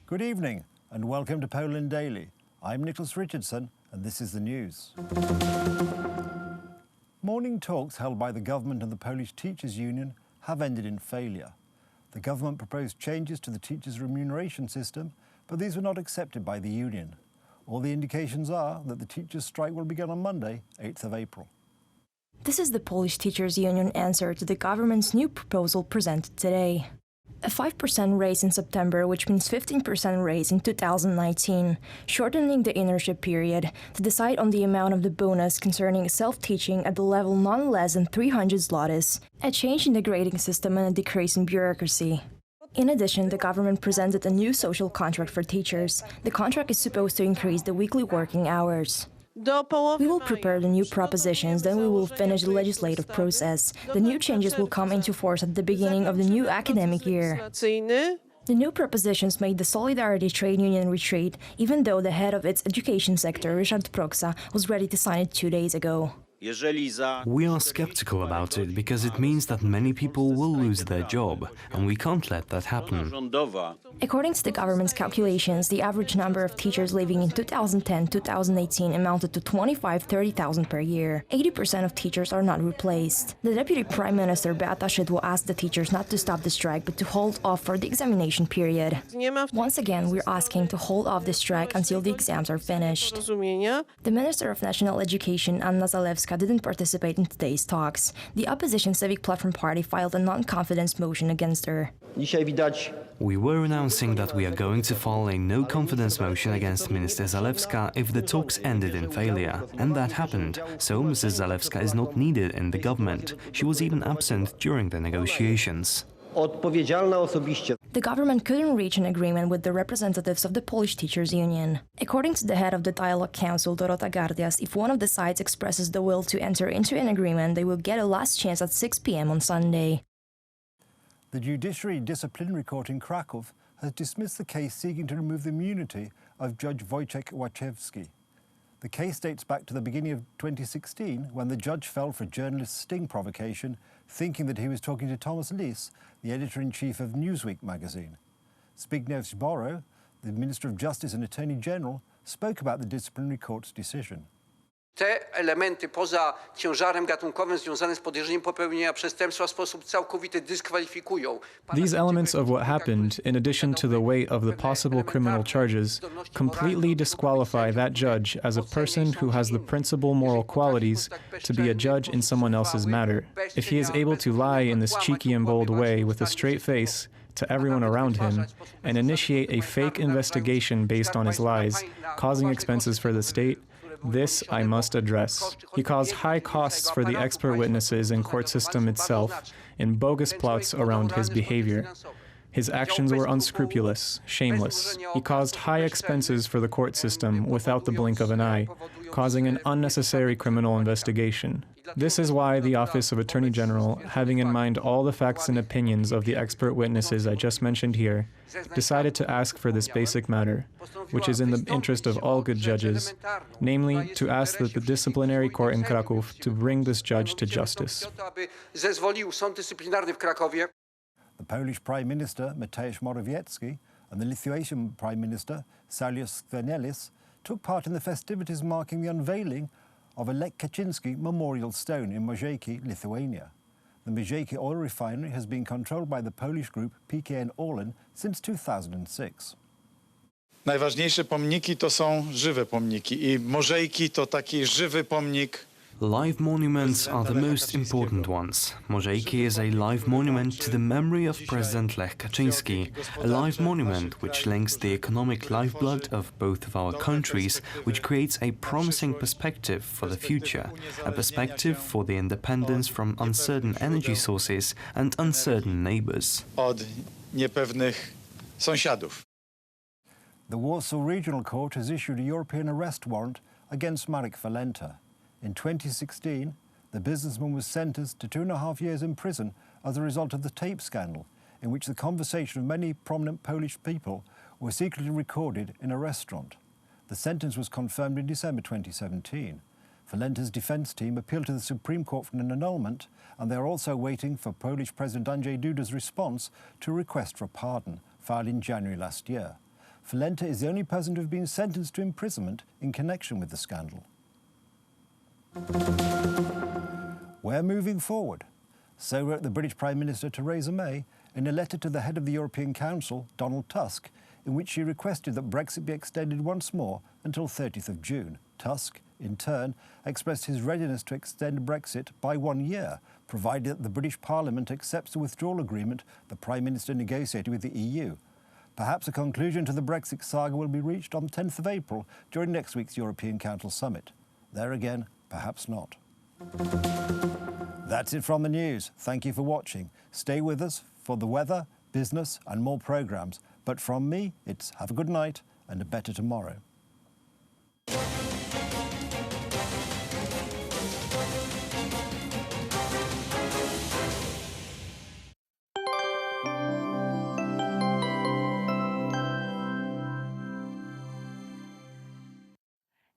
Good evening and welcome to Poland Daily. I'm Nicholas Richardson and this is the news. Morning talks held by the government and the Polish Teachers' Union have ended in failure. The government proposed changes to the teachers' remuneration system, but these were not accepted by the union. All the indications are that the teachers' strike will begin on Monday, 8th of April. This is the Polish Teachers' Union answer to the government's new proposal presented today. A 5% raise in September, which means 15% raise in 2019, shortening the internship period to decide on the amount of the bonus concerning self-teaching at the level none less than 300 zlotys, a change in the grading system and a decrease in bureaucracy. In addition, the government presented a new social contract for teachers. The contract is supposed to increase the weekly working hours. We will prepare the new propositions, then we will finish the legislative process. The new changes will come into force at the beginning of the new academic year. The new propositions made the Solidarity trade union retreat, even though the head of its education sector, Richard Koc, was ready to sign it 2 days ago. We are skeptical about it because it means that many people will lose their job, and we can't let that happen. According to the government's calculations, the average number of teachers leaving in 2010-2018 amounted to 25,000–30,000 per year. 80% of teachers are not replaced. The Deputy Prime Minister Beata Szydło asked the teachers not to stop the strike but to hold off for the examination period. Once again, we're asking to hold off the strike until the exams are finished. The Minister of National Education, Anna Zalewska, didn't participate in today's talks. The opposition Civic Platform Party filed a non-confidence motion against her. We were announcing that we are going to file a no-confidence motion against Minister Zalewska if the talks ended in failure. And that happened, so Mrs. Zalewska is not needed in the government. She was even absent during the negotiations. The government couldn't reach an agreement with the representatives of the Polish Teachers' Union. According to the head of the Dialogue Council, Dorota Gardias, if one of the sides expresses the will to enter into an agreement, they will get a last chance at 6 p.m. on Sunday. The Judiciary Disciplinary Court in Kraków has dismissed the case seeking to remove the immunity of Judge Wojciech Łaciewski. The case dates back to the beginning of 2016, when the judge fell for journalist sting provocation, thinking that he was talking to Thomas Lis, the editor-in-chief of Newsweek magazine. Zbigniew Ziobro, the Minister of Justice and Attorney General, spoke about the disciplinary court's decision. Te elementy poza ciężarem gatunkowym związane z podejrzeniem popełnienia przestępstwa w sposób całkowity dyskwalifikują. These elements of what happened, in addition to the weight of the possible criminal charges, completely disqualify that judge as a person who has the principal moral qualities to be a judge in someone else's matter. If he is able to lie in this cheeky and bold way with a straight face to everyone around him and initiate a fake investigation based on his lies, causing expenses for the state, this I must address. He caused high costs for the expert witnesses and court system itself in bogus plots around his behavior. His actions were unscrupulous, shameless. He caused high expenses for the court system without the blink of an eye, causing an unnecessary criminal investigation. This is why the Office of Attorney General, having in mind all the facts and opinions of the expert witnesses I just mentioned here, decided to ask for this basic matter, which is in the interest of all good judges, namely to ask that the disciplinary court in Kraków to bring this judge to justice. The Polish Prime Minister, Mateusz Morawiecki, and the Lithuanian Prime Minister, Saulius Skvernelis, took part in the festivities marking the unveiling of a Lech Kaczynski memorial stone in Mažeikiai, Lithuania. The Mažeikiai oil refinery has been controlled by the Polish group PKN Orlen since 2006. Najważniejsze pomniki to są żywe pomniki i Mažeikiai to taki żywy pomnik. Live monuments are the most important ones. Mažeikiai is a live monument to the memory of President Lech Kaczynski, a live monument which links the economic lifeblood of both of our countries, which creates a promising perspective for the future, a perspective for the independence from uncertain energy sources and uncertain neighbors. Od niepewnych sąsiadów. The Warsaw Regional Court has issued a European arrest warrant against Marek Falenta. In 2016, the businessman was sentenced to 2.5 years in prison as a result of the tape scandal, in which the conversation of many prominent Polish people were secretly recorded in a restaurant. The sentence was confirmed in December 2017. Falenta's defence team appealed to the Supreme Court for an annulment, and they are also waiting for Polish President Andrzej Duda's response to a request for a pardon, filed in January last year. Valenta is the only person to have been sentenced to imprisonment in connection with the scandal. We're moving forward. So wrote the British Prime Minister Theresa May in a letter to the head of the European Council, Donald Tusk, in which she requested that Brexit be extended once more until 30th of June. Tusk, in turn, expressed his readiness to extend Brexit by 1 year, provided that the British Parliament accepts the withdrawal agreement the Prime Minister negotiated with the EU. Perhaps a conclusion to the Brexit saga will be reached on 10th of April during next week's European Council summit. There again, perhaps not. That's it from the news. Thank you for watching. Stay with us for the weather, business and more programmes. But from me, it's have a good night and a better tomorrow.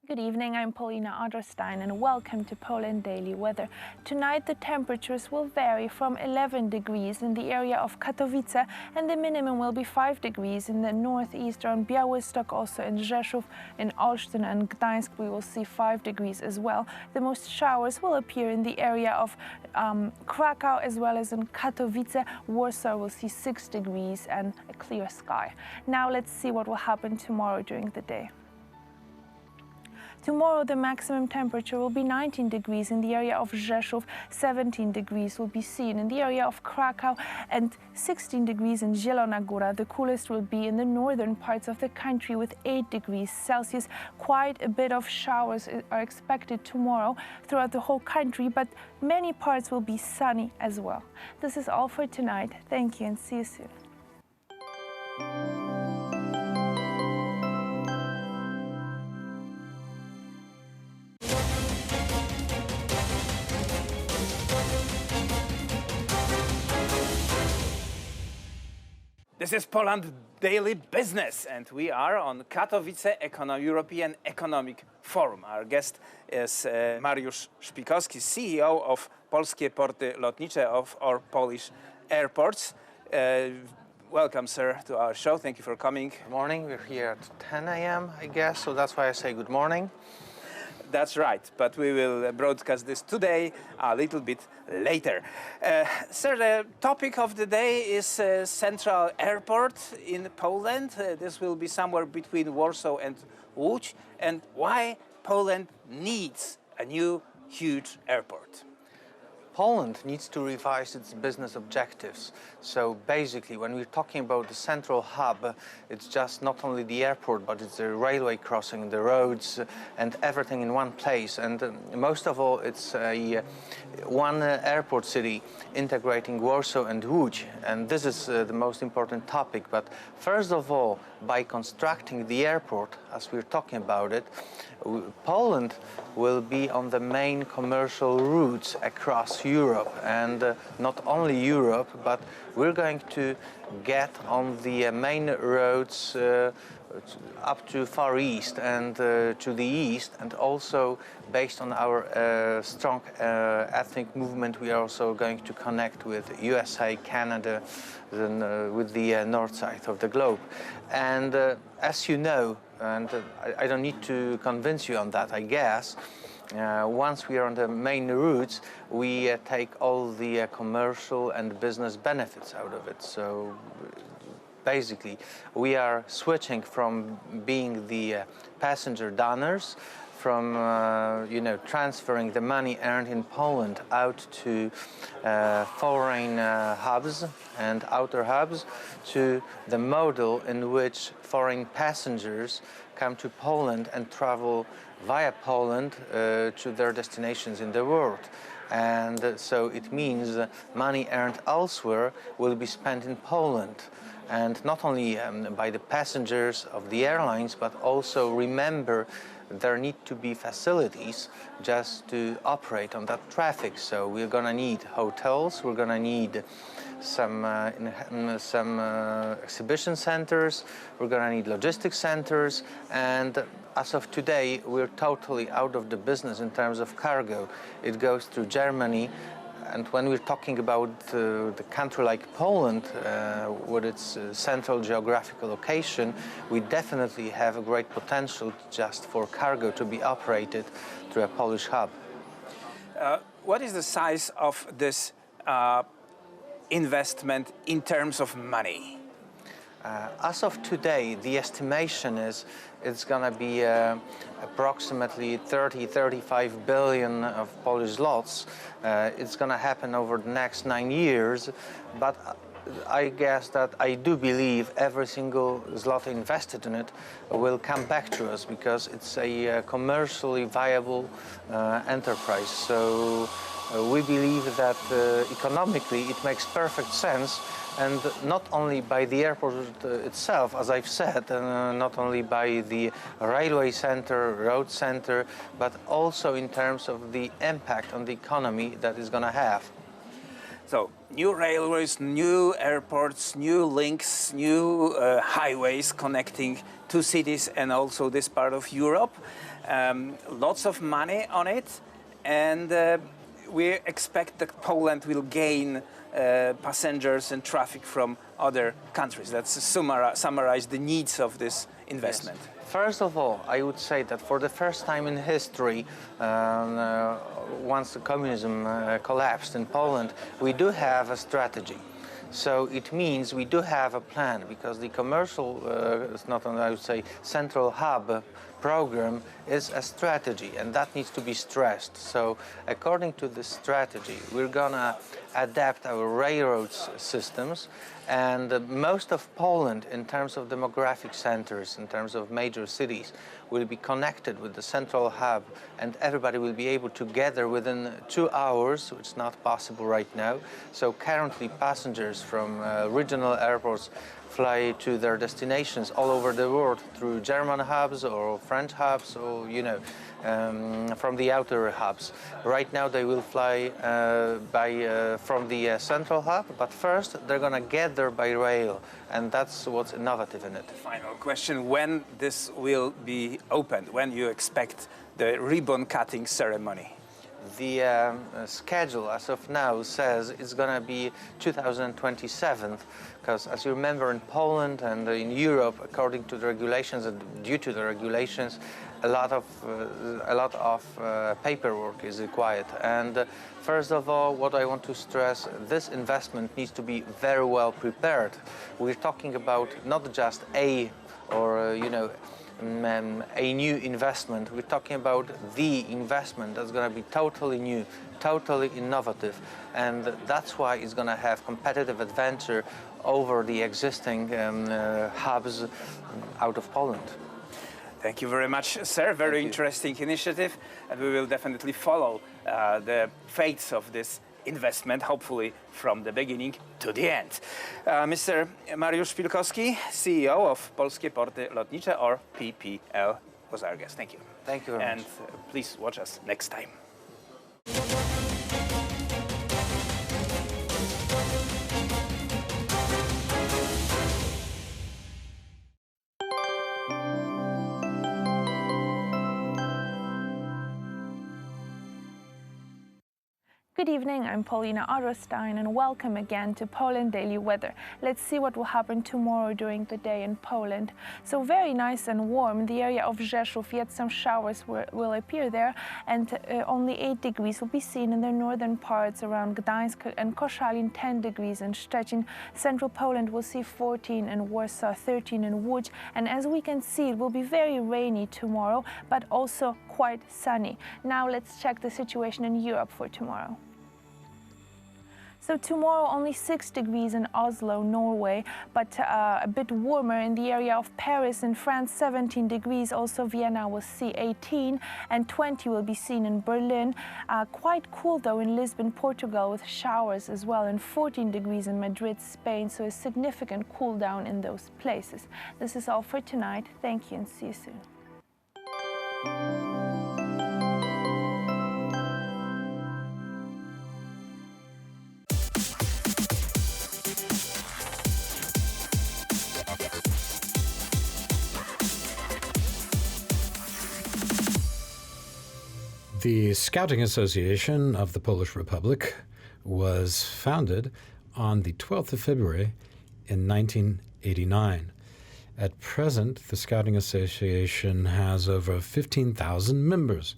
Good evening, I'm Paulina Otterstein and welcome to Poland Daily Weather. Tonight the temperatures will vary from 11 degrees in the area of Katowice and the minimum will be 5 degrees in the northeast around Białystok, also in Rzeszów, in Olsztyn and Gdańsk we will see 5 degrees as well. The most showers will appear in the area of Krakow as well as in Katowice. Warsaw will see 6 degrees and a clear sky. Now let's see what will happen tomorrow during the day. Tomorrow the maximum temperature will be 19 degrees in the area of Rzeszów, 17 degrees will be seen in the area of Krakow and 16 degrees in Zielona Góra. The coolest will be in the northern parts of the country with 8 degrees Celsius. Quite a bit of showers are expected tomorrow throughout the whole country, but many parts will be sunny as well. This is all for tonight. Thank you and see you soon. This is Poland Daily Business, and we are on Katowice European Economic Forum. Our guest is Mariusz Szpikowski, CEO of Polskie Porty Lotnicze of our Polish airports. Welcome, sir, to our show. Thank you for coming. Good morning. We're here at 10 a.m., I guess, so that's why I say good morning. That's right, but we will broadcast this today a little bit later. Sir, the topic of the day is Central Airport in Poland. This will be somewhere between Warsaw and Łódź. And why Poland needs a new huge airport? Poland needs to revise its business objectives. So basically, when we're talking about the central hub, it's just not only the airport, but it's the railway crossing, the roads, and everything in one place. And most of all, it's one airport city integrating Warsaw and Łódź. And this is the most important topic. But first of all, by constructing the airport, as we're talking about it, Poland will be on the main commercial routes across Europe, and not only Europe, but we're going to get on the main roads up to Far East and to the East, and also based on our strong ethnic movement, we are also going to connect with USA, Canada, then with the north side of the globe. And as you know, and I don't need to convince you on that, I guess, once we are on the main routes, we take all the commercial and business benefits out of it. So basically, we are switching from being the passenger donors, from transferring the money earned in Poland out to foreign hubs and outer hubs, to the model in which foreign passengers come to Poland and travel via Poland to their destinations in the world. And so it means money earned elsewhere will be spent in Poland. And not only by the passengers of the airlines, but also remember there need to be facilities just to operate on that traffic. So we're going to need hotels, we're going to need some exhibition centers, we're going to need logistics centers, and as of today, we're totally out of the business in terms of cargo. It goes through Germany And when we're talking about the country like Poland, with its central geographical location, we definitely have a great potential just for cargo to be operated through a Polish hub. What is the size of this investment in terms of money? As of today, the estimation is it's going to be approximately 35 billion of Polish zlotys. It's going to happen over the next 9 years, but I guess that I do believe every single zloty invested in it will come back to us because it's a commercially viable enterprise. So we believe that economically it makes perfect sense, and not only by the airport itself, as I've said, not only by the railway center, road center, but also in terms of the impact on the economy that it's going to have. So, new railways, new airports, new links, new highways connecting two cities and also this part of Europe. Lots of money on it, and we expect that Poland will gain passengers and traffic from other countries. That's summarize the needs of this investment. Yes. First of all, I would say that for the first time in history, once the communism collapsed in Poland, we do have a strategy. So it means we do have a plan, because the commercial, it's not only, I would say, central hub program is a strategy, and that needs to be stressed. So according to this strategy, we're gonna adapt our railroads systems, and most of Poland, in terms of demographic centers, in terms of major cities, will be connected with the central hub, and everybody will be able to gather within 2 hours, which is not possible right now. So currently passengers from regional airports fly to their destinations all over the world through German hubs or French hubs, or from the outer hubs. Right now they will fly from the central hub, but first they're going to get there by rail, and that's what's innovative in it. Final question: when this will be opened? When you expect the ribbon cutting ceremony? The schedule as of now says it's going to be 2027, because as you remember, in Poland and in Europe, according to the regulations and due to the regulations, a lot of paperwork is required. And first of all, what I want to stress, this investment needs to be very well prepared. We're talking about not just a new investment. We're talking about the investment that's going to be totally new, totally innovative, and that's why it's going to have competitive advantage over the existing hubs out of Poland. Thank you very much, sir. Very interesting initiative, and we will definitely follow the fates of this investment, hopefully from the beginning to the end. Mr. Mariusz Pilkowski, CEO of Polskie Porty Lotnicze, or PPL, was our guest. Thank you. Thank you very much. And please watch us next time. Good evening, I'm Paulina Otterstein, and welcome again to Poland Daily Weather. Let's see what will happen tomorrow during the day in Poland. So very nice and warm in the area of Rzeszów, yet some showers will appear there, and only 8 degrees will be seen in the northern parts around Gdańsk and Koszalin, 10 degrees in Szczecin. Central Poland will see 14 in Warsaw, 13 in Łódź, and as we can see, it will be very rainy tomorrow, but also quite sunny. Now let's check the situation in Europe for tomorrow. So tomorrow only 6 degrees in Oslo, Norway, but a bit warmer in the area of Paris in France, 17 degrees. Also Vienna will see 18, and 20 will be seen in Berlin. Quite cool though in Lisbon, Portugal, with showers as well, and 14 degrees in Madrid, Spain, so a significant cool down in those places. This is all for tonight. Thank you and see you soon. The Scouting Association of the Polish Republic was founded on the 12th of February in 1989. At present, the Scouting Association has over 15,000 members.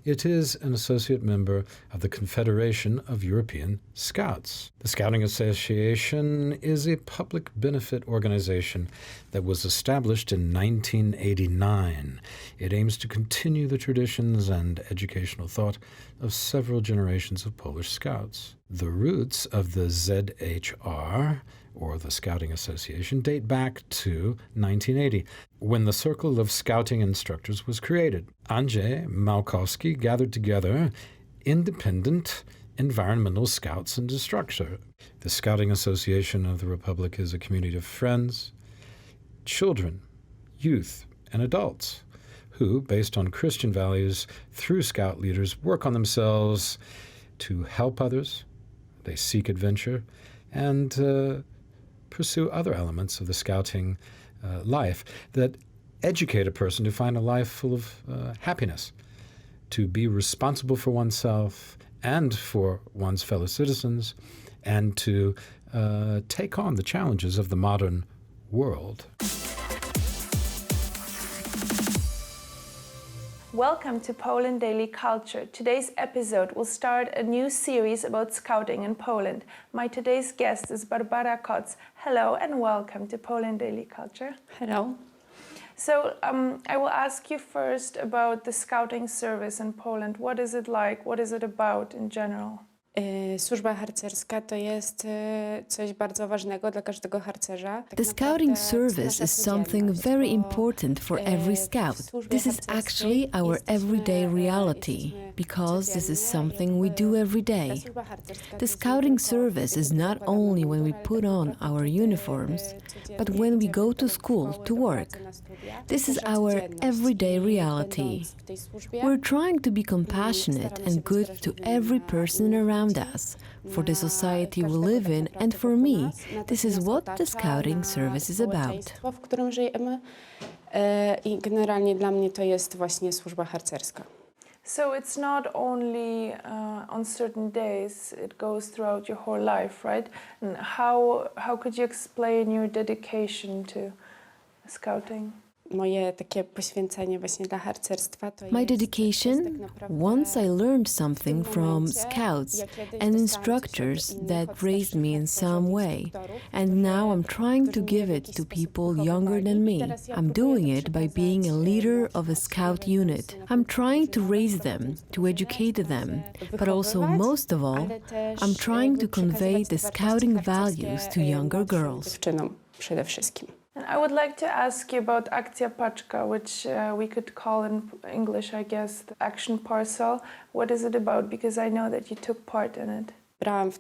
It is an associate member of the Confederation of European Scouts. The Scouting Association is a public benefit organization that was established in 1989. It aims to continue the traditions and educational thought of several generations of Polish Scouts. The roots of the ZHR, or the Scouting Association, date back to 1980, when the Circle of Scouting Instructors was created. Andrzej Malkowski gathered together independent environmental scouts and instructors. The Scouting Association of the Republic is a community of friends, children, youth, and adults who, based on Christian values, through Scout leaders, work on themselves to help others. They seek adventure and pursue other elements of the Scouting life that educate a person to find a life full of happiness, to be responsible for oneself and for one's fellow citizens, and to take on the challenges of the modern world. Welcome to Poland Daily Culture. Today's episode will start a new series about scouting in Poland. My today's guest is Barbara Koc. Hello and welcome to Poland Daily Culture. Hello. So I will ask you first about the scouting service in Poland. What is it like? What is it about in general? Służba harcerska to jest coś bardzo ważnego dla każdego harcerza. The scouting service is something very important for every scout. This is actually our everyday reality, because this is something we do every day. The scouting service is not only when we put on our uniforms, but when we go to school to work. This is our everyday reality. We're trying to be compassionate and good to every person around us, for the society we live in, and for me, this is what the scouting service is about. W którym żyjemy i generalnie dla mnie to jest właśnie służba harcerska. So it's not only on certain days, it goes throughout your whole life, right? And how could you explain your dedication to scouting? Moje takie poświęcenie właśnie dla harcerstwa to My dedication, once I learned something from scouts and instructors that raised me in some way, and now I'm trying to give it to people younger than me. I'm doing it by being a leader of a scout unit. I'm trying to raise them, to educate them, but also, most of all, I'm trying to convey the scouting values to younger girls. Dziewczynom przede wszystkim. And I would like to ask you about Akcja Paczka, which we could call in English, I guess, the Action Parcel. What is it about? Because I know that you took part in it.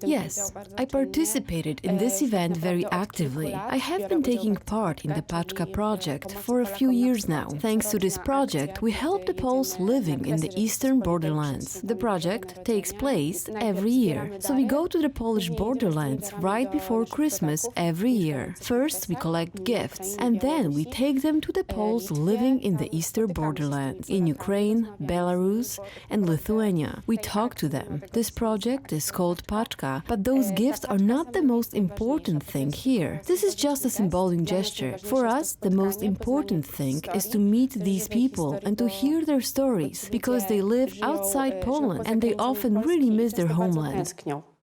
Yes, I participated in this event very actively. I have been taking part in the Paczka project for a few years now. Thanks to this project, we help the Poles living in the eastern borderlands. The project takes place every year. So we go to the Polish borderlands right before Christmas every year. First, we collect gifts, and then we take them to the Poles living in the eastern borderlands, in Ukraine, Belarus, and Lithuania. We talk to them. This project is called Paczka, but those gifts are not the most important thing here. This is just a symbolic gesture. For us, the most important thing is to meet these people and to hear their stories, because they live outside Poland and they often really miss their homeland.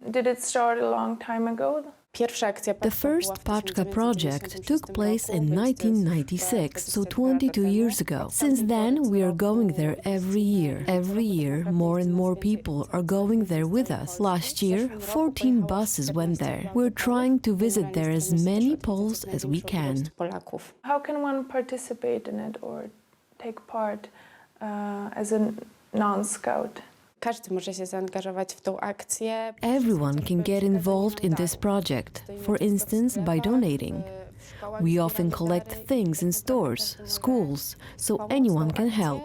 Did it start a long time ago? The first Paczka project took place in 1996, so 22 years ago. Since then, we are going there every year. Every year, more and more people are going there with us. Last year, 14 buses went there. We're trying to visit there as many Poles as we can. How can one participate in it or take part as a non-scout? Każdy może się zaangażować w tą akcję. Everyone can get involved in this project, for instance, by donating. We often collect things in stores, schools, so anyone can help.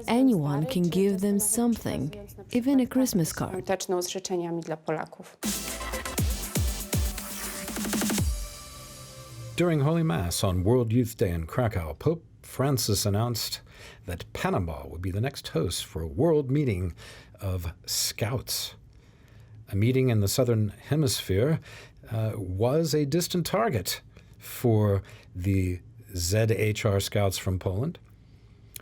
Anyone can give them something, even a Christmas card. Z życzeniami dla Polaków. During Holy Mass on World Youth Day in Krakow, Pope Francis announced that Panama would be the next host for a world meeting of Scouts. A meeting in the Southern Hemisphere was a distant target for the ZHR scouts from Poland.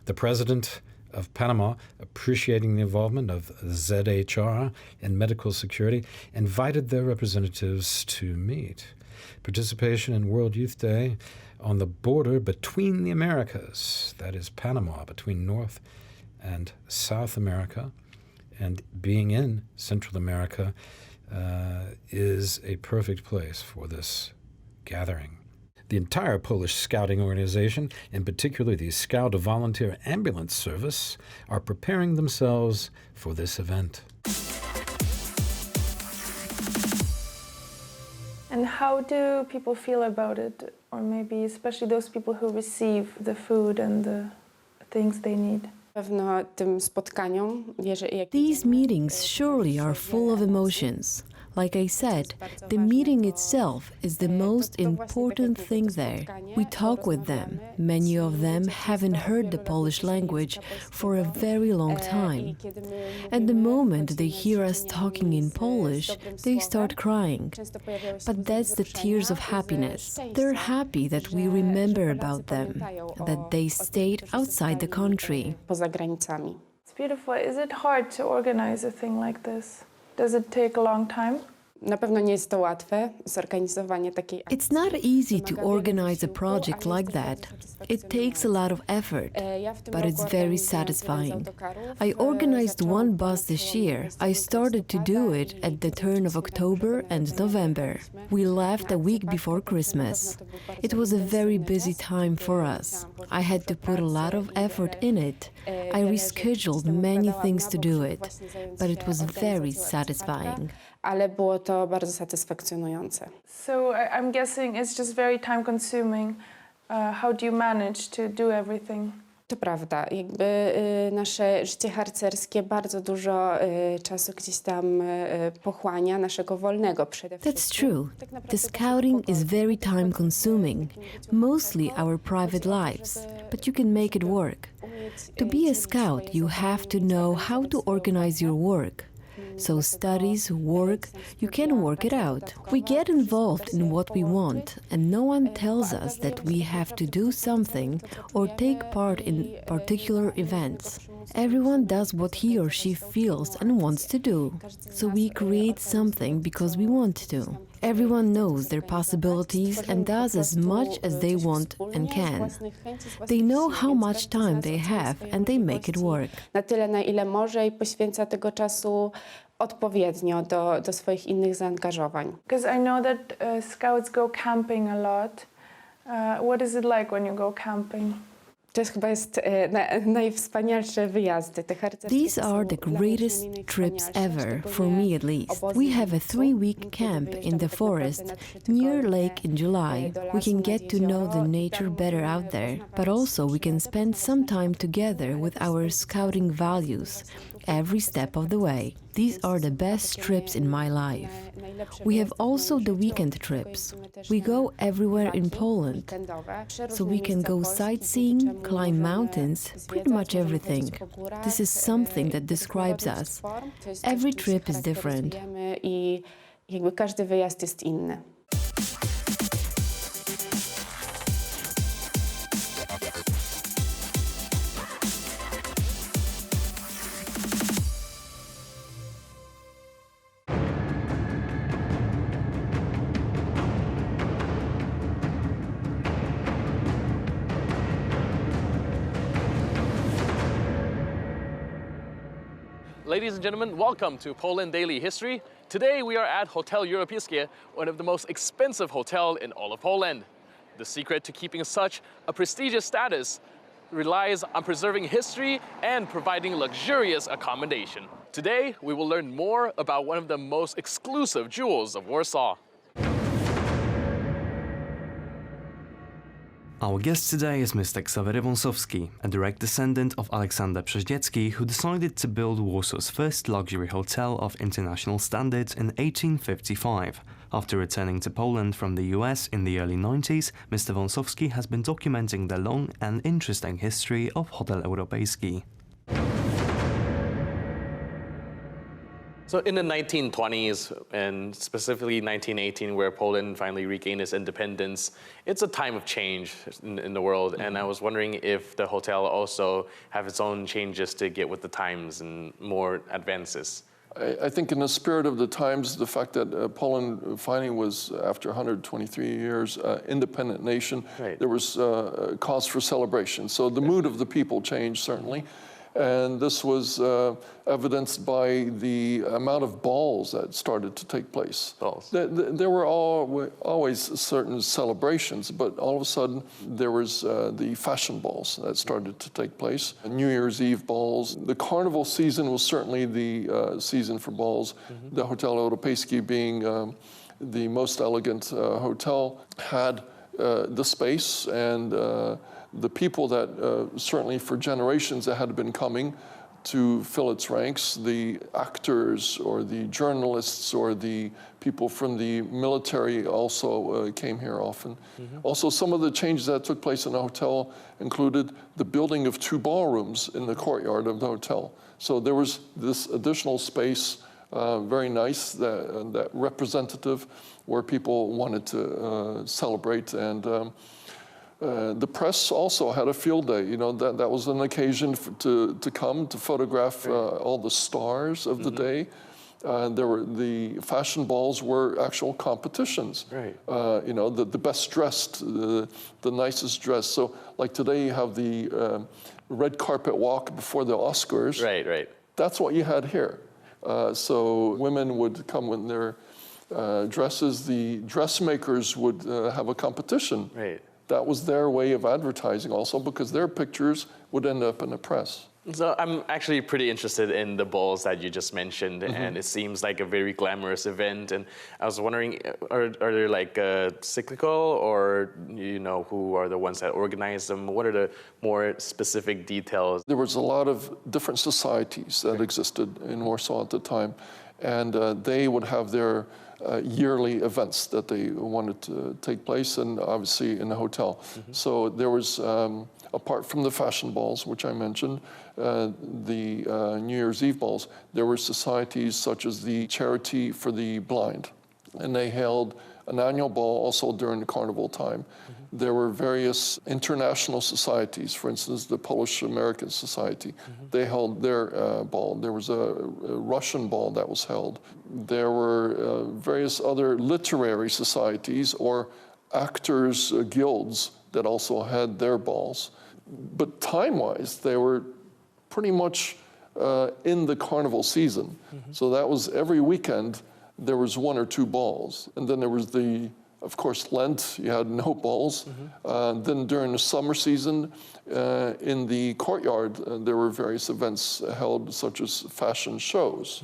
The president of Panama, appreciating the involvement of ZHR in medical security, invited their representatives to meet. Participation in World Youth Day on the border between the Americas, that is Panama, between North and South America, and being in Central America is a perfect place for this gathering. The entire Polish scouting organization, in particular the Scout Volunteer Ambulance Service, are preparing themselves for this event. And how do people feel about it? Or maybe especially those people who receive the food and the things they need? These meetings surely are full of emotions. Like I said, the meeting itself is the most important thing there. We talk with them. Many of them haven't heard the Polish language for a very long time. At the moment they hear us talking in Polish, they start crying. But that's the tears of happiness. They're happy that we remember about them, that they stayed outside the country. It's beautiful. Is it hard to organize a thing like this? Does it take a long time? It's not easy to organize a project like that. It takes a lot of effort, but it's very satisfying. I organized one bus this year. I started to do it at the turn of October and November. We left a week before Christmas. It was a very busy time for us. I had to put a lot of effort in it. I rescheduled many things to do it, but it was very satisfying. So I'm guessing it's just very time-consuming. How do you manage to do everything? To prawda, nasze życie harcerskie bardzo dużo czasu gdzieś tam pochłania, naszego wolnego przede wszystkim. That's true. The scouting is very time-consuming, mostly our private lives, but you can make it work. To be a scout, you have to know how to organize your work. So studies, work, you can work it out. We get involved in what we want, and no one tells us that we have to do something or take part in particular events. Everyone does what he or she feels and wants to do. So we create something because we want to. Everyone knows their possibilities and does as much as they want and can. They know how much time they have and they make it work. Na tyle, na ile może i poświęca tego czasu odpowiednio do swoich innych zaangażowań. Because I know that scouts go camping a lot. What is it like when you go camping? To chyba jest najwspanialsze wyjazdy. These are the greatest trips ever, for me at least. We have a 3-week camp in the forest near lake in July. We can get to know the nature better out there, but also we can spend some time together with our scouting values every step of the way. These are the best trips in my life. We have also the weekend trips. We go everywhere in Poland, so we can go sightseeing, climb mountains, pretty much everything. This is something that describes us. Every trip is different. I jakby każdy wyjazd jest inny. Ladies and gentlemen, welcome to Poland Daily History. Today we are at Hotel Europejski, one of the most expensive hotels in all of Poland. The secret to keeping such a prestigious status relies on preserving history and providing luxurious accommodation. Today we will learn more about one of the most exclusive jewels of Warsaw. Our guest today is Mr. Ksawery Wąsowski, a direct descendant of Aleksander Przeździecki, who decided to build Warsaw's first luxury hotel of international standards in 1855. After returning to Poland from the US in the early 90s, Mr. Wąsowski has been documenting the long and interesting history of Hotel Europejski. So in the 1920s, and specifically 1918, where Poland finally regained its independence, it's a time of change in the world. And I was wondering if the hotel also have its own changes to get with the times and more advances. I think in the spirit of the times, the fact that Poland finally was, after 123 years, independent nation, there was cause for celebration. So the mood of the people changed, certainly. And this was evidenced by the amount of balls that started to take place. There were always certain celebrations, but all of a sudden there was the fashion balls that started to take place. New Year's Eve balls. The carnival season was certainly the season for balls. The Hotel Europejski, being the most elegant hotel, had the space and the people that certainly for generations that had been coming to fill its ranks, the actors or the journalists or the people from the military also came here often. Also, some of the changes that took place in the hotel included the building of 2 ballrooms in the courtyard of the hotel. So there was this additional space, very nice, that representative, where people wanted to celebrate. And the press also had a field day. You know, that was an occasion to come to photograph all the stars of the day. The fashion balls were actual competitions. You know, the best dressed, the nicest dressed. So, like today, you have the red carpet walk before the Oscars. That's what you had here. So women would come with their dresses. The dressmakers would have a competition. That was their way of advertising also, because their pictures would end up in the press. So I'm actually pretty interested in the balls that you just mentioned, and it seems like a very glamorous event. And I was wondering, are they like cyclical, or you know, who are the ones that organize them? What are the more specific details? There was a lot of different societies that existed in Warsaw at the time, and they would have their yearly events that they wanted to take place, and obviously in the hotel. So there was, apart from the fashion balls, which I mentioned, the New Year's Eve balls, there were societies such as the Charity for the Blind, and they held an annual ball also during the carnival time. There were various international societies, for instance, the Polish-American Society. They held their ball. There was a Russian ball that was held. There were various other literary societies or actors' guilds that also had their balls. But time-wise, they were pretty much in the carnival season. So that was every weekend there was 1 or 2 balls. And then there was of course, Lent, you had no balls. Then during the summer season, in the courtyard, there were various events held, such as fashion shows,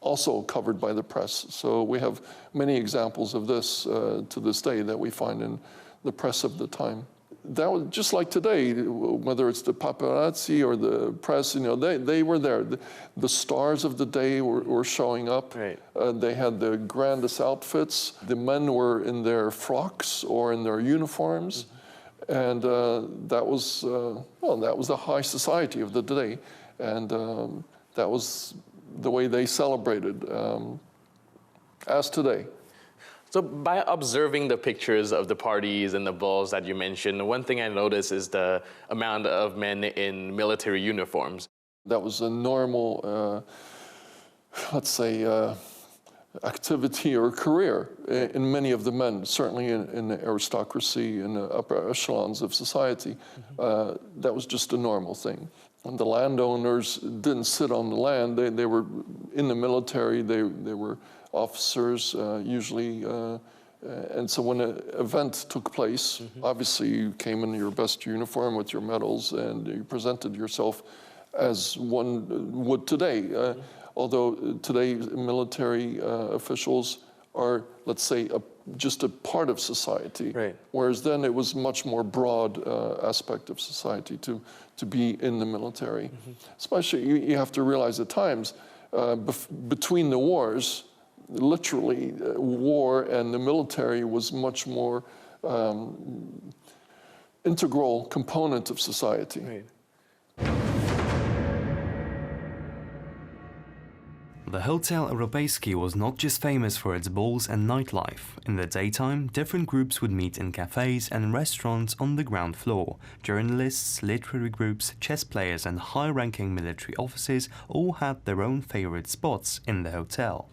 also covered by the press. So we have many examples of this to this day that we find in the press of the time. That was just like today, whether it's the paparazzi or the press, you know, they were there. The stars of the day were showing up. They had the grandest outfits. The men were in their frocks or in their uniforms. And that was the high society of the day. And that was the way they celebrated, as today. So by observing the pictures of the parties and the balls that you mentioned, one thing I noticed is the amount of men in military uniforms. That was a normal, let's say, activity or career in many of the men, certainly in the aristocracy, in the upper echelons of society. That was just a normal thing. And the landowners didn't sit on the land. They were in the military. They were officers, usually. And so when an event took place, obviously you came in your best uniform with your medals, and you presented yourself as one would today. Although today military officials are, let's say, just a part of society, whereas then it was much more broad aspect of society to be in the military. Especially, you have to realize at times, between the wars, literally, war and the military was much more integral component of society. The Hotel Europejski was not just famous for its balls and nightlife. In the daytime, different groups would meet in cafes and restaurants on the ground floor. Journalists, literary groups, chess players and high-ranking military officers all had their own favorite spots in the hotel.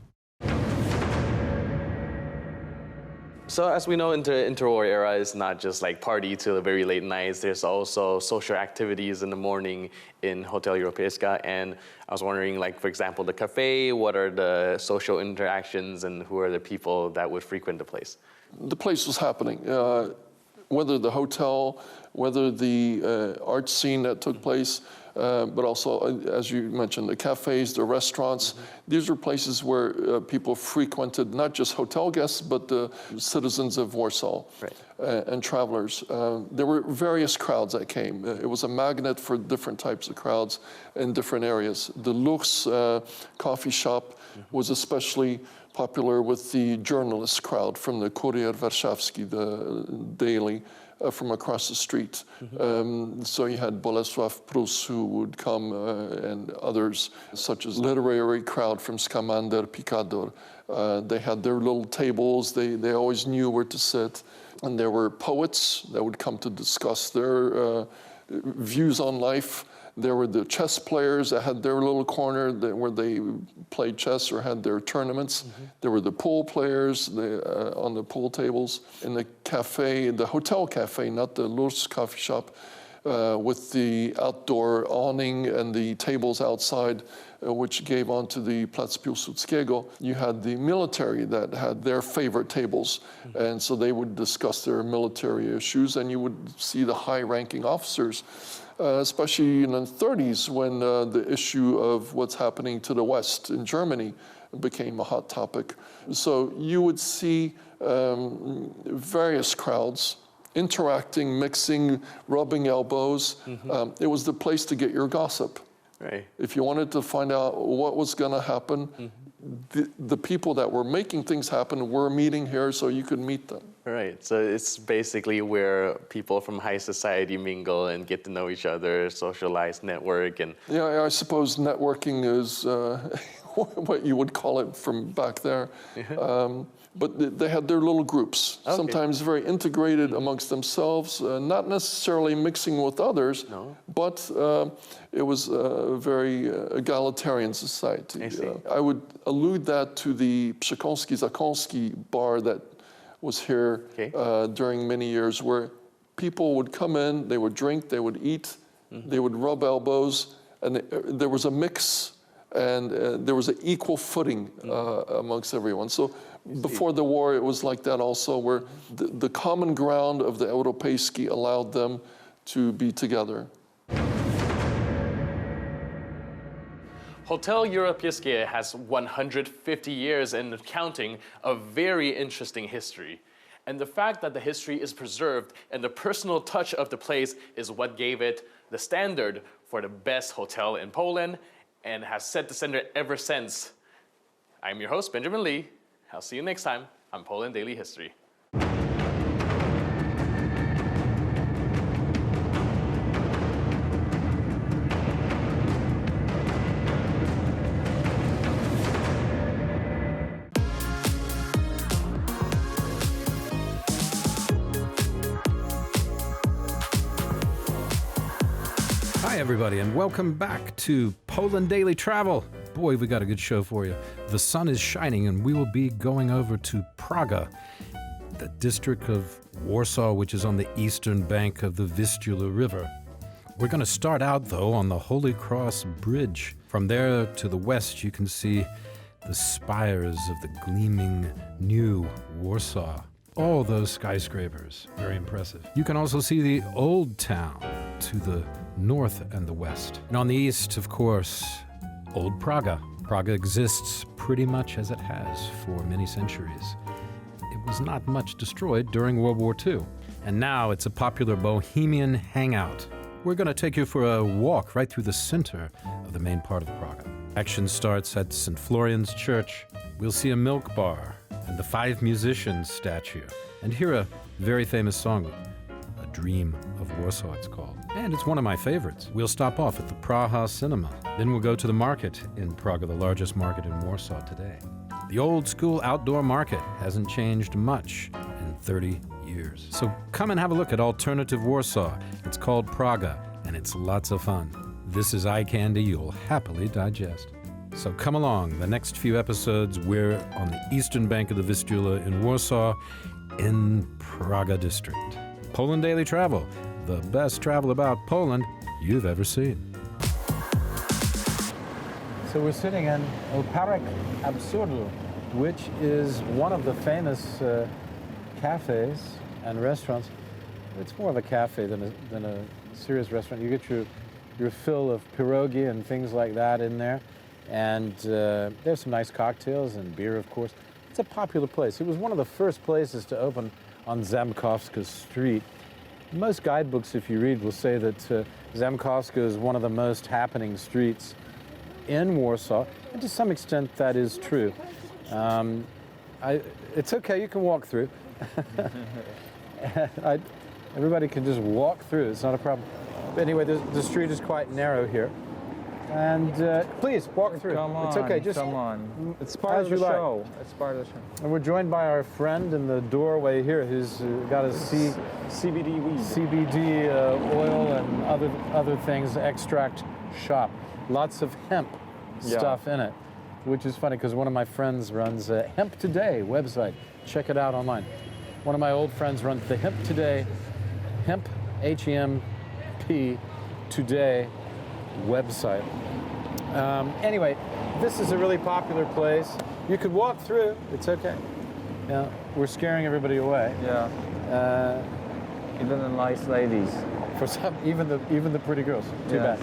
So as we know, interwar era is not just like party till the very late nights. There's also social activities in the morning in Hotel Europejski. And I was wondering, like, for example, the cafe, what are the social interactions and who are the people that would frequent the place? The place was happening. Whether the hotel, whether the art scene that took place, but also, as you mentioned, the cafes, the restaurants. These were places where people frequented, not just hotel guests, but the citizens of Warsaw and travelers. There were various crowds that came. It was a magnet for different types of crowds in different areas. The Lux coffee shop was especially popular with the journalist crowd from the Courier Warszawski, the daily, from across the street. So you had Bolesław Prus who would come and others, such as literary crowd from Skamander, Picador. They had their little tables, they always knew where to sit. And there were poets that would come to discuss their views on life. There were the chess players that had their little corner where they played chess or had their tournaments. There were the pool players on the pool tables. In the cafe, the hotel cafe, not the Lurs coffee shop, with the outdoor awning and the tables outside, which gave onto the Plac Piłsudskiego. You had the military that had their favorite tables, and so they would discuss their military issues, and you would see the high-ranking officers, especially in the 30s when the issue of what's happening to the West in Germany became a hot topic. So you would see various crowds interacting, mixing, rubbing elbows. It was the place to get your gossip. Right. If you wanted to find out what was going to happen, the people that were making things happen were meeting here, so you could meet them. Right, so it's basically where people from high society mingle and get to know each other, socialize, network, and... Yeah, I suppose networking is what you would call it from back there. But they had their little groups, sometimes very integrated amongst themselves, not necessarily mixing with others, but it was a very egalitarian society. I would allude that to the Przekąski Zakąski bar that was here during many years, where people would come in, they would drink, they would eat, they would rub elbows, and there was a mix, and there was an equal footing amongst everyone. So before the war, it was like that also, where the common ground of the Europejski allowed them to be together. Hotel Europejski has 150 years and counting of very interesting history. And the fact that the history is preserved and the personal touch of the place is what gave it the standard for the best hotel in Poland and has set the standard ever since. I'm your host, Benjamin Lee. I'll see you next time on Poland Daily History. Hi, everybody, and welcome back to Poland Daily Travel. Boy, we got a good show for you. The sun is shining, and we will be going over to Praga, the district of Warsaw, which is on the eastern bank of the Vistula River. We're going to start out, though, on the Holy Cross Bridge. From there to the west, you can see the spires of the gleaming new Warsaw. All those skyscrapers, very impressive. You can also see the old town to the north and the west. And on the east, of course, Old Praga. Praga exists pretty much as it has for many centuries. It was not much destroyed during World War II, and now it's a popular bohemian hangout. We're going to take you for a walk right through the center of the main part of Praga. Action starts at St. Florian's Church. We'll see a milk bar and the 5 musicians statue, and hear a very famous song, a Dream of Warsaw, it's called. And it's one of my favorites. We'll stop off at the Praha Cinema. Then we'll go to the market in Praga, the largest market in Warsaw today. The old school outdoor market hasn't changed much in 30 years. So come and have a look at alternative Warsaw. It's called Praga, and it's lots of fun. This is eye candy you'll happily digest. So come along. The next few episodes, we're on the eastern bank of the Vistula in Warsaw, in Praga district. Poland Daily Travel, the best travel about Poland you've ever seen. So we're sitting in Park Absurdu, which is one of the famous cafes and restaurants. It's more of a cafe than a serious restaurant. You get your fill of pierogi and things like that in there. And there's some nice cocktails and beer, of course. It's a popular place. It was one of the first places to open on Zamkowska Street. Most guidebooks, if you read, will say that Zamkowska is one of the most happening streets in Warsaw, and to some extent that is true. It's okay, you can walk through. Everybody can just walk through, it's not a problem. But anyway, the street is quite narrow here. And please, walk through. Come on, it's okay, just come on. It's part of the show. It's part of the show. And we're joined by our friend in the doorway here who's got a CBD weed. CBD oil and other things, extract shop. Lots of hemp stuff in it, which is funny because one of my friends runs a Hemp Today website. Check it out online. One of my old friends runs the Hemp Today, Hemp, H-E-M-P, Today website. Anyway, this is a really popular place. You could walk through, it's okay. Yeah, we're scaring everybody away. Yeah. Even the nice ladies. For some, even the pretty girls. Too bad.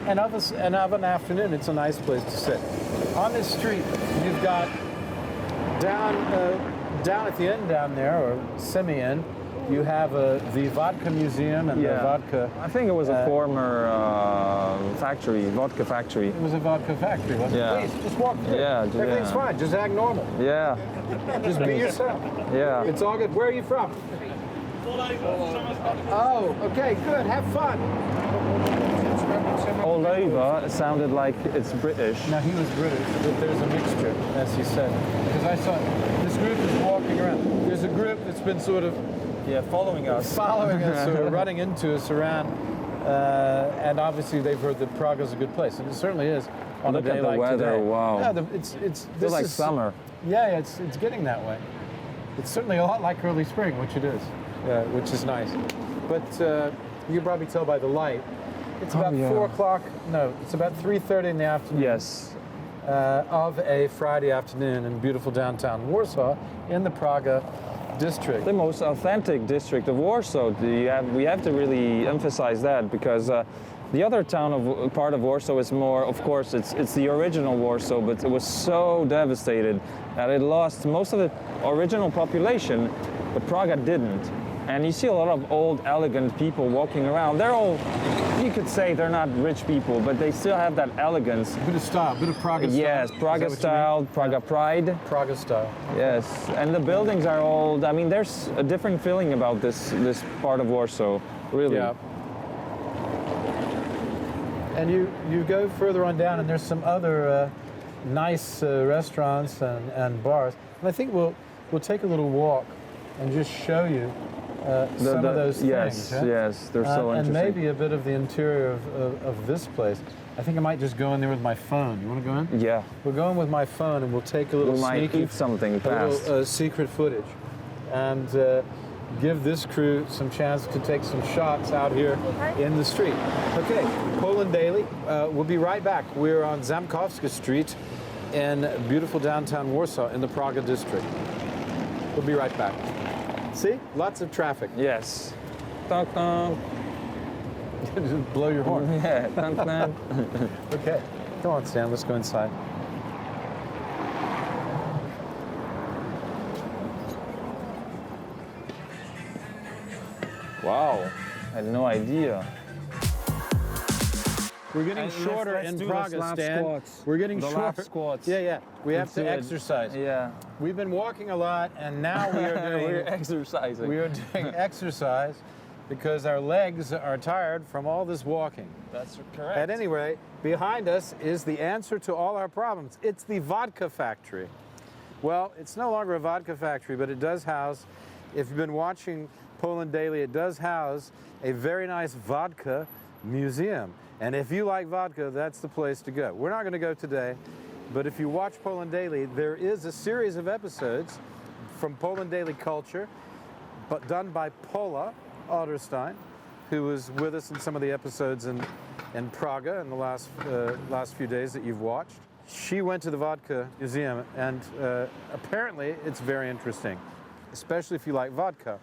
And of an afternoon, it's a nice place to sit. On this street, you've got down at the end down there, or semi-end, you have the vodka museum and the vodka. I think it was a former factory, vodka factory. It was a vodka factory, wasn't it? Please, just walk through. Yeah, everything's fine. Just act normal. Yeah. Just be yourself. Yeah. It's all good. Where are you from? Oh, okay, good. Have fun. Moldova sounded like it's British. No, he was British, but there's a mixture, as he said. Because I saw this group is walking around. There's a group that's been sort of following us. Following us, sort of running into us around. And obviously they've heard that Praga's a good place, and it certainly is on a day like weather, today. wow. Yeah, it's like summer. Yeah, it's getting that way. It's certainly a lot like early spring, which it is, which is nice. But you can probably tell by the light. It's about 4 o'clock. No, it's about 3:30 in the afternoon. Yes. Of a Friday afternoon in beautiful downtown Warsaw, in the Praga district. The most authentic district of Warsaw. We have to really emphasize that, because the other part of Warsaw is more, of course, it's the original Warsaw, but it was so devastated that it lost most of the original population, but Praga didn't. And you see a lot of old, elegant people walking around. They're all, you could say they're not rich people, but they still have that elegance. A bit of style, a bit of Praga style. Yes, Praga style, Praga pride. Praga style. Yes, and the buildings are old. I mean, there's a different feeling about this part of Warsaw, really. Yeah. And you go further on down, and there's some other nice restaurants and bars. And I think we'll take a little walk and just show you some of those things. Yes, they're so interesting. And maybe a bit of the interior of this place. I think I might just go in there with my phone. You want to go in? Yeah. We'll go in with my phone, and we'll take a little might eat something fast. a little secret footage, and give this crew some chance to take some shots out here in the street. Okay, Poland Daily. We'll be right back. We're on Zamkowska Street in beautiful downtown Warsaw in the Praga district. We'll be right back. See? Lots of traffic. Yes. Dun, dun. Just blow your horn. Yeah. Dun, dun. Okay. Come on, Sam. Let's go inside. Wow. I had no idea. We're getting shorter let's in do Praga, the Stan. squats. We're getting the shorter. Squats. Yeah. We have to do it. exercise. Yeah. We've been walking a lot, and now we are doing. We're exercising. We are doing exercise because our legs are tired from all this walking. That's correct. At any rate, behind us is the answer to all our problems. It's the vodka factory. Well, it's no longer a vodka factory, but it does house, if you've been watching Poland Daily, it does house a very nice vodka museum. And if you like vodka, that's the place to go. We're not going to go today, but if you watch Poland Daily, there is a series of episodes from Poland Daily Culture, but done by Paulina Otterstein, who was with us in some of the episodes in Praga in the last few days that you've watched. She went to the vodka museum, and apparently it's very interesting, especially if you like vodka.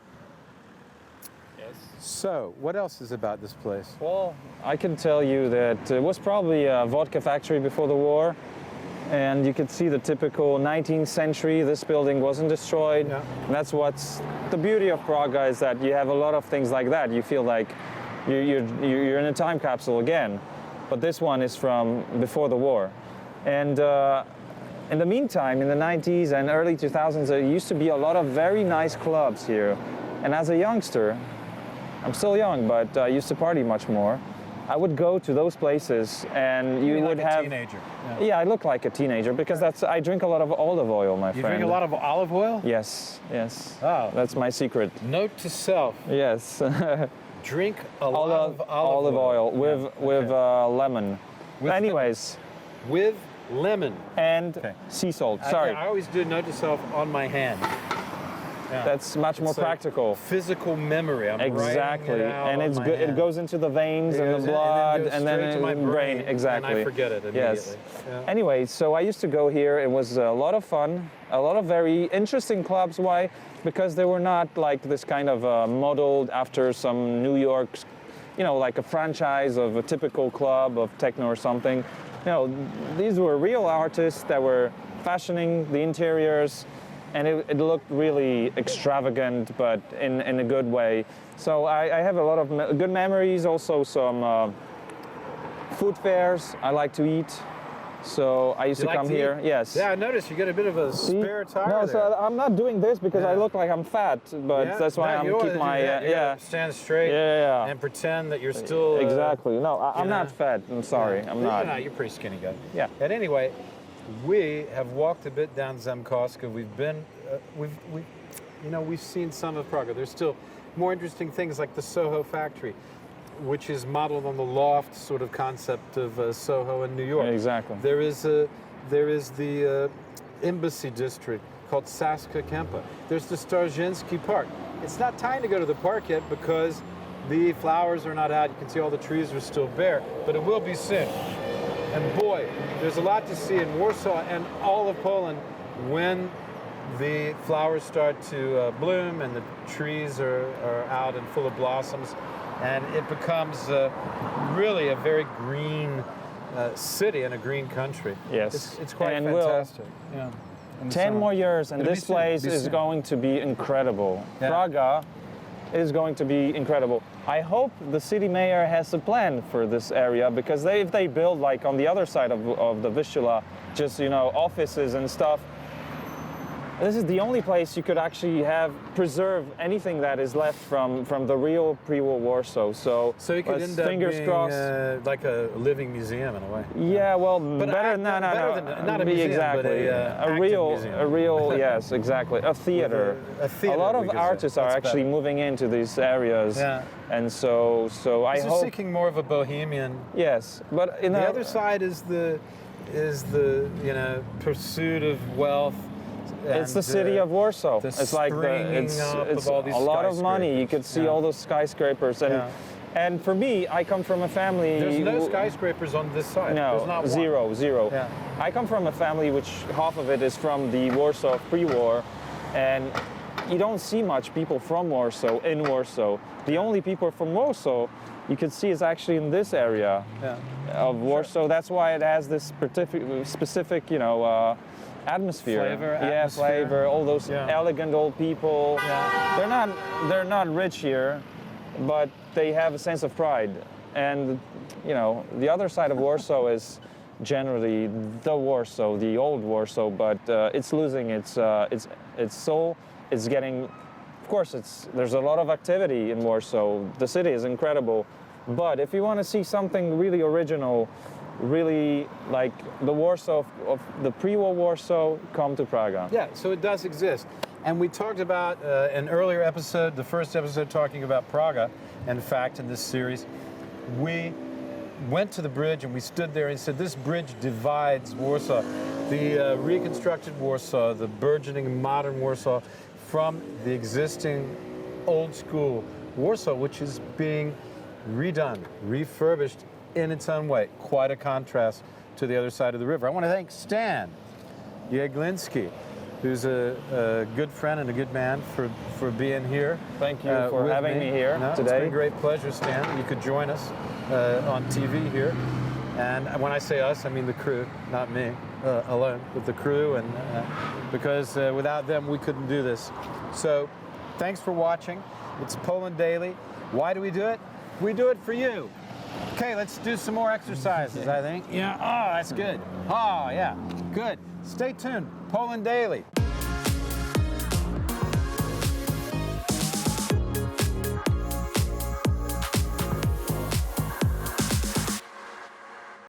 Yes. So, what else is about this place? Well, I can tell you that it was probably a vodka factory before the war. And you could see the typical 19th century. This building wasn't destroyed. Yeah. And that's what's the beauty of Praga, is that you have a lot of things like that. You feel like you're in a time capsule again. But this one is from before the war. And in the meantime, in the 90s and early 2000s, there used to be a lot of very nice clubs here. And as a youngster, I'm still young, but I used to party much more. I would go to those places, and you would have. A teenager. Yeah, I look like a teenager because I drink a lot of olive oil, my friend. You drink a lot of olive oil? Yes, yes. Oh. That's my secret. Note to self. Yes. Drink a lot of olive oil with lemon. Anyways. With lemon. And sea salt. Sorry. I always do note to self on my hand. Yeah. That's much more practical. Physical memory. I'm exactly, it out and it's good. It goes into the veins and the blood, and then to my brain. Exactly. And I forget it immediately. Yes. Yeah. Anyway, so I used to go here. It was a lot of fun, a lot of very interesting clubs. Why? Because they were not like this kind of modeled after some New York, like a franchise of a typical club of techno or something. These were real artists that were fashioning the interiors. And it looked really extravagant, but in a good way. So I have a lot of good memories, also some food fairs I like to eat. So I used to come here. Yes. Yeah, I noticed you got a bit of a spare tire No, there. so I'm not doing this because I look like I'm fat, but that's why I'm keep my stand straight and pretend that you're still exactly. No, I'm not fat. I'm sorry, I'm not. No, you're a pretty skinny guy. Yeah. And anyway, we have walked a bit down Zamkowska. We've been, we've seen some of Praga. There's still more interesting things like the Soho factory, which is modeled on the loft sort of concept of Soho in New York. Exactly. There is the embassy district called Saska Kempa. There's the Starzhinsky Park. It's not time to go to the park yet because the flowers are not out. You can see all the trees are still bare, but it will be soon. And boy, there's a lot to see in Warsaw and all of Poland when the flowers start to bloom and the trees are out and full of blossoms. And it becomes really a very green city and a green country. Yes. It's quite fantastic. Yeah. 10 more years and this place is going to be incredible. Yeah. Praga is going to be incredible. I hope the city mayor has a plan for this area, because if they build like on the other side of the Vistula, just offices and stuff, this is the only place you could actually preserve anything that is left from the real pre-war Warsaw. So it could end up being like a living museum in a way. Yeah, well, but better than not a museum, exactly. but a real yes, exactly, a theater. A theater. A lot of artists are actually moving into these areas, and so I hope. Seeking more of a bohemian. Yes, but the other side is the pursuit of wealth. It's the city of Warsaw. It's like it's a lot of money. You could see all those skyscrapers, and for me, I come from a family. There's no skyscrapers on this side. No, there's not zero. Yeah. I come from a family which half of it is from the Warsaw pre-war, and you don't see much people from Warsaw in Warsaw. The only people from Warsaw you could see is actually in this area of Warsaw. Sure. That's why it has this specific, atmosphere. Flavor. All those elegant old people. Yeah. They're not rich here, but they have a sense of pride. And, you know, the other side of Warsaw is generally the Warsaw, the old Warsaw, but it's losing its soul. It's getting, of course, there's a lot of activity in Warsaw. The city is incredible, but if you want to see something really original, really like the Warsaw of the pre-war Warsaw, come to Praga. Yeah, so it does exist. And we talked about an earlier episode, the first episode talking about Praga. In fact, in this series, we went to the bridge and we stood there and said, this bridge divides Warsaw, the reconstructed Warsaw, the burgeoning modern Warsaw, from the existing old school Warsaw, which is being redone, refurbished in its own way. Quite a contrast to the other side of the river. I want to thank Stan Jegliński, who's a good friend and a good man, for being here. Thank you for having me here today. It's been a great pleasure, Stan. You could join us on TV here. And when I say us, I mean the crew, not me alone, but the crew, and because without them, we couldn't do this. So thanks for watching. It's Poland Daily. Why do we do it? We do it for you. Okay, let's do some more exercises, I think. Yeah, oh, that's good. Oh, yeah, good. Stay tuned. Poland Daily.